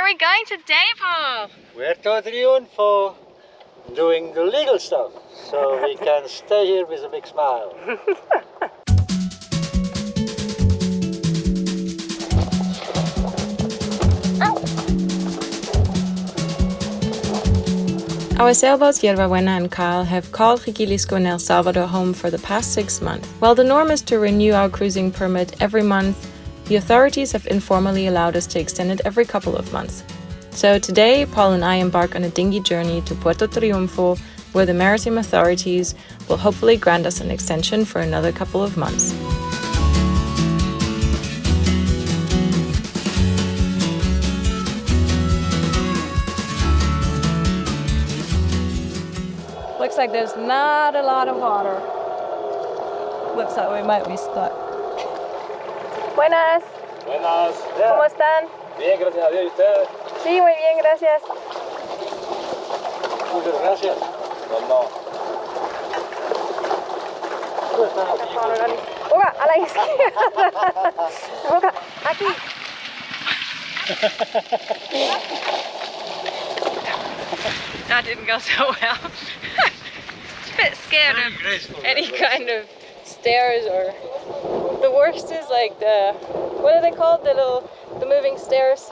we going today, Paul? Puerto Triunfo, doing the legal stuff, so we can stay here with a big smile. Our sailboats Yerba Buena and Karl have called Jiquilisco and El Salvador home for the past 6 months. While the norm is to renew our cruising permit every month, the authorities have informally allowed us to extend it every couple of months. So today, Paul and I embark on a dinghy journey to Puerto Triunfo, where the maritime authorities will hopefully grant us an extension for another couple of months. Looks like there's not a lot of water. Looks like we might be stuck. Buenas. Buenas. ¿Cómo están? Bien, gracias a Dios. ¿Y ustedes? Sí, muy bien, gracias. Muchas gracias. No. Boga, a la izquierda. Boga, aquí. That didn't go so well. It's a bit scared of any kind of stairs, or the worst is like what are they called? The moving stairs.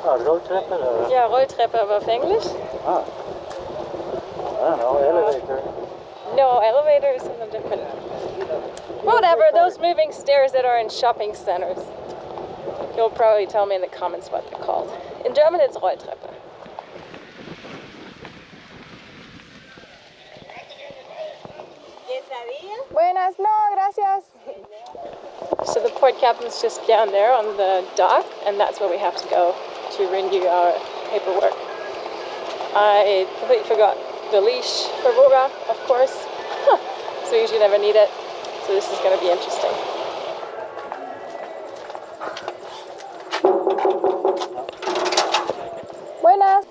Rolltreppen? Yeah, Rolltreppe, aber auf Englisch? I don't know, elevator. No, elevator is something different. Whatever, those moving stairs that are in shopping centers. You'll probably tell me in the comments what they're called. In German it's Rolltreppe. Buenas, no, gracias. So the port captain's just down there on the dock, and that's where we have to go to renew our paperwork. I completely forgot the leash for Boga, of course. So we usually never need it. So this is going to be interesting. Buenas.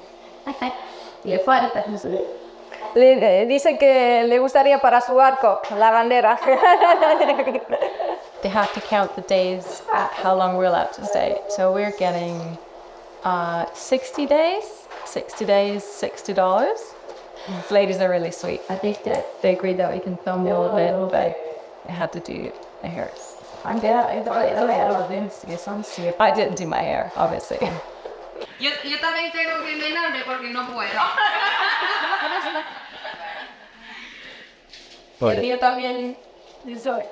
Dice que le gustaría para su barco, la bandera. They have to count the days at how long we're allowed to stay. So we're getting 60 days, $60. The ladies are really sweet. I think that they agreed that we can film a little bit. I had to do my hair. I didn't do my hair, obviously. Yo también tengo que peinarme porque no puedo. Yo también soy.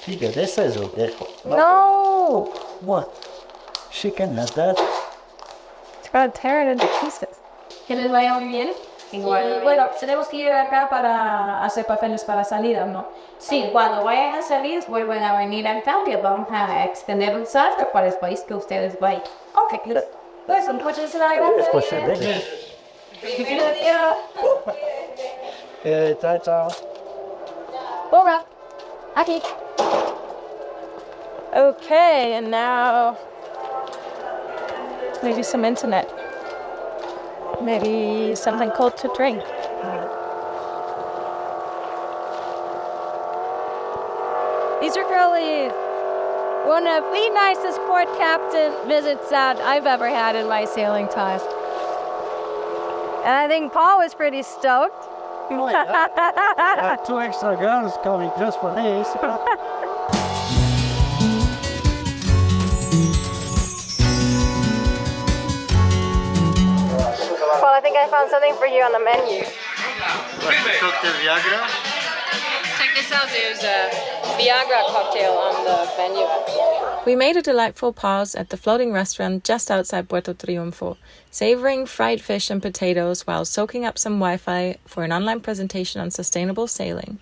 Chica, this is okay. No! What? Chicken, not that? It's gonna tear it into pieces. Que les vaya muy bien. Igual. Bueno, tenemos que ir acá para hacer papeles para salir, ¿o no? Sí, cuando vayan a salir, vuelven a venir al cambio. Vamos a extender un salto para el país que ustedes vayan. Ok, pues entonces será gracias. Ciao. Boga, aquí. Okay, and now maybe some internet. Maybe something cold to drink. These are really one of the nicest port captain visits that I've ever had in my sailing time. And I think Paul was pretty stoked. Got 2 extra guns coming just for this. Paul, I think I found something for you on the menu. Cocktail Viagra? Check this out, there's a Viagra cocktail on the menu. We made a delightful pause at the floating restaurant just outside Puerto Triunfo, savoring fried fish and potatoes while soaking up some Wi-Fi for an online presentation on sustainable sailing.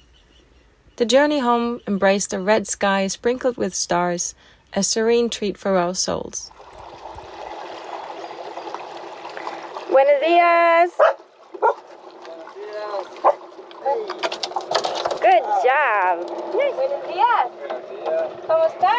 The journey home embraced a red sky sprinkled with stars, a serene treat for our souls. Buenos días. Good job. Buenos días. ¿Cómo está?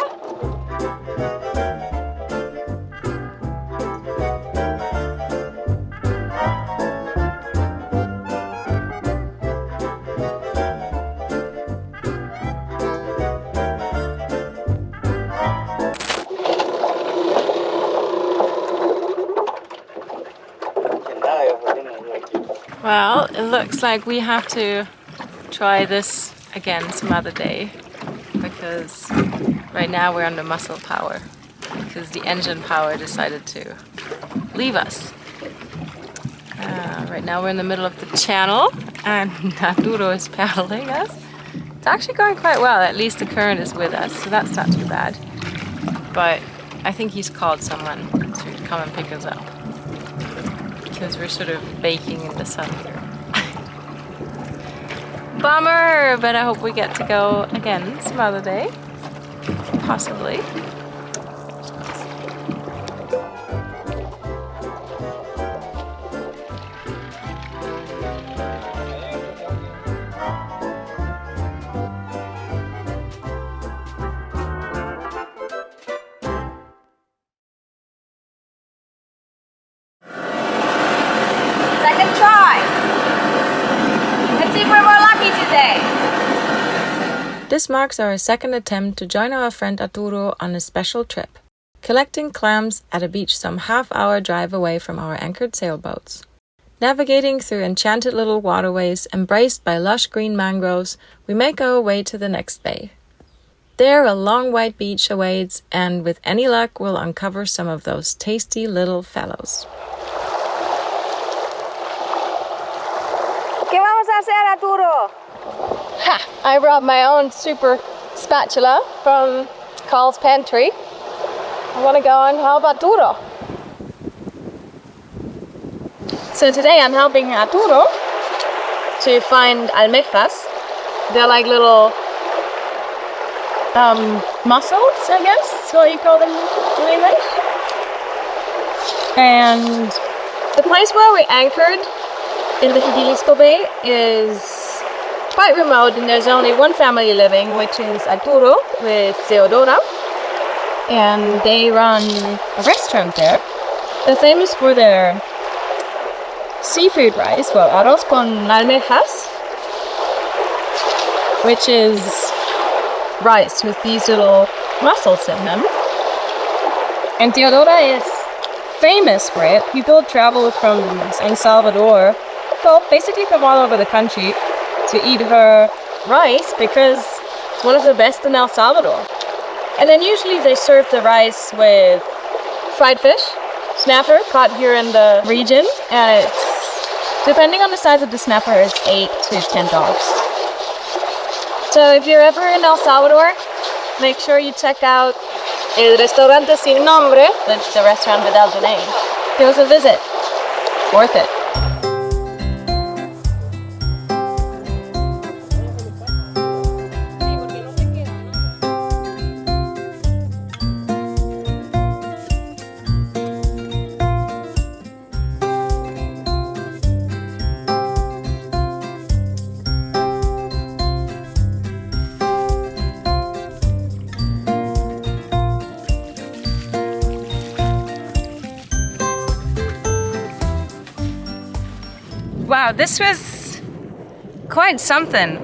Well, it looks like we have to try this again some other day because right now we're under muscle power because the engine power decided to leave us. Right now we're in the middle of the channel and Arturo is paddling us. It's actually going quite well, at least the current is with us, so that's not too bad. But I think he's called someone to come and pick us up because we're sort of baking in the sun here. Bummer, but I hope we get to go again some other day, possibly. Second try. Let's see if we're more lucky today. This marks our second attempt to join our friend Arturo on a special trip, collecting clams at a beach some half-hour drive away from our anchored sailboats. Navigating through enchanted little waterways embraced by lush green mangroves, we make our way to the next bay. There, a long white beach awaits, and with any luck, we'll uncover some of those tasty little fellows. ¿Qué vamos a hacer, Arturo? Ha! I brought my own super spatula from Karl's pantry. I want to go and help Arturo. So today I'm helping Arturo to find almejas. They're like little mussels, I guess. That's what you call them in English. And the place where we anchored in the Jalisco Bay is quite remote, and there's only one family living, which is Arturo with Theodora, and they run a restaurant there. They're famous for their seafood rice, well, arroz con almejas, which is rice with these little mussels in them. And Theodora is famous for it. People travel from El Salvador, well, basically from all over the country, to eat her rice because it's one of the best in El Salvador. And then usually they serve the rice with fried fish, snapper, caught here in the region, and it's, depending on the size of the snapper, is $8 to $10. So if you're ever in El Salvador, make sure you check out El Restaurante Sin Nombre, which is a restaurant without a name. Give us a visit. Worth it. Wow, this was quite something.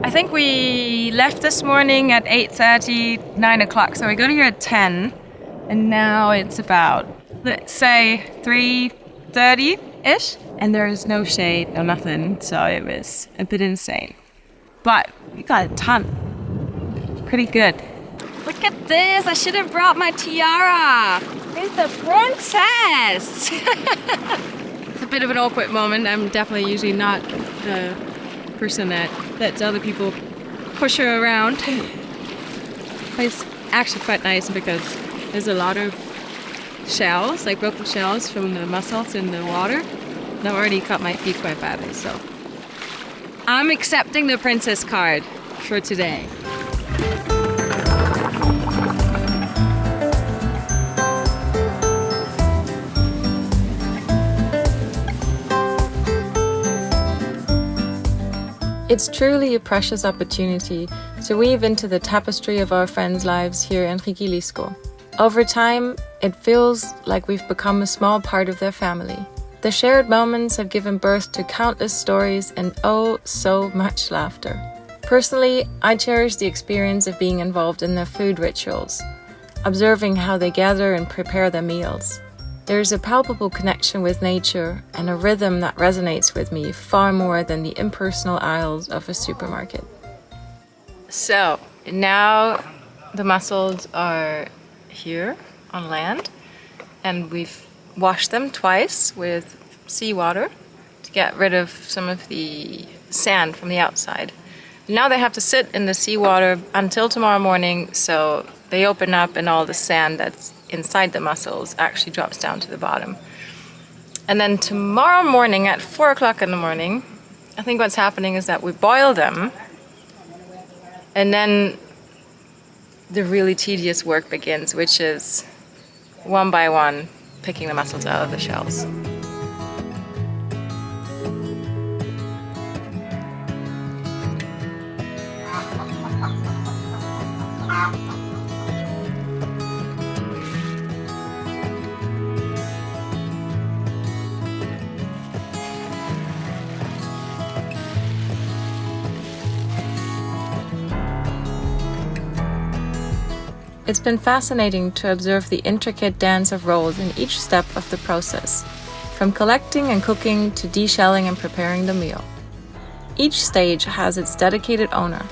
I think we left this morning at 8:30, 9 o'clock, so we got here at 10, and now it's about, let's say, 3:30-ish, and there is no shade, no nothing, so it was a bit insane. But we got a ton. Pretty good. Look at this, I should have brought my tiara. It's the princess. It's a bit of an awkward moment. I'm definitely usually not the person that lets other people push her around. But it's actually quite nice because there's a lot of shells, like broken shells from the mussels in the water. That already cut my feet quite badly, so I'm accepting the princess card for today. It's truly a precious opportunity to weave into the tapestry of our friends' lives here in Jalisco. Over time, it feels like we've become a small part of their family. The shared moments have given birth to countless stories and oh, so much laughter. Personally, I cherish the experience of being involved in their food rituals, observing how they gather and prepare their meals. There's a palpable connection with nature and a rhythm that resonates with me far more than the impersonal aisles of a supermarket. So now the mussels are here on land, and we've washed them twice with seawater to get rid of some of the sand from the outside. Now they have to sit in the seawater until tomorrow morning, so they open up and all the sand that's inside the mussels actually drops down to the bottom. And then tomorrow morning at 4 o'clock in the morning, I think what's happening is that we boil them, and then the really tedious work begins, which is one by one picking the mussels out of the shells. It's been fascinating to observe the intricate dance of roles in each step of the process, from collecting and cooking to deshelling and preparing the meal. Each stage has its dedicated owner.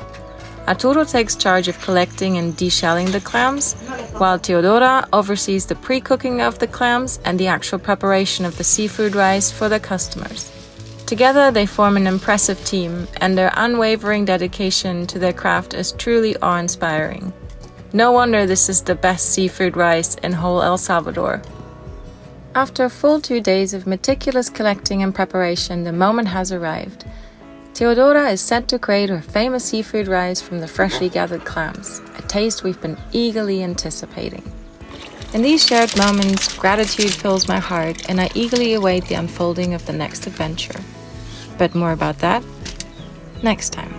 Arturo takes charge of collecting and deshelling the clams, while Teodora oversees the pre-cooking of the clams and the actual preparation of the seafood rice for the customers. Together they form an impressive team, and their unwavering dedication to their craft is truly awe-inspiring. No wonder this is the best seafood rice in whole El Salvador. After a full 2 days of meticulous collecting and preparation, the moment has arrived. Teodora is set to create her famous seafood rice from the freshly gathered clams, a taste we've been eagerly anticipating. In these shared moments, gratitude fills my heart, and I eagerly await the unfolding of the next adventure. But more about that next time.